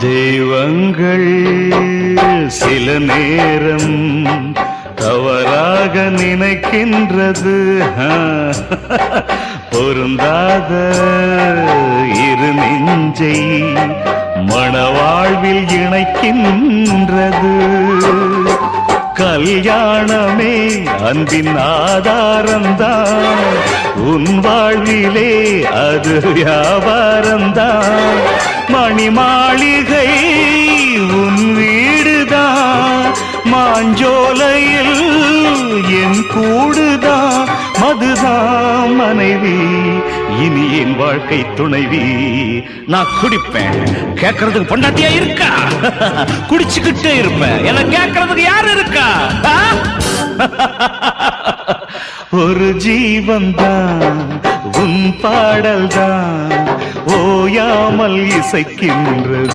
தெய்வங்கள் சில நேரம் தவறாக நினைக்கின்றது. பொருந்தாத இரு நெஞ்சை மணவாழ்வில் இணைக்கின்றது. கல்யாணமே அன்பின் ஆதாரம்தான், உன் வாழ்விலே அது வியாபாரம்தான். மணி மாளிகை உன் வீடுதான், மாஞ்சோலையில் என் கூடுதான். மதுதான் மனைவி, இனி என் வாழ்க்கை துணைவி. நான் குடிப்பேன், கேட்கறதுக்கு பொண்டாட்டியா இருக்கா? குடிச்சுக்கிட்டே இருப்பேன், என்ன கேட்கறதுக்கு யாரு இருக்கா? ஒரு ஜீவன் தான் உன் பாடல் தான் ஓயாமல் இசைக்கின்றது.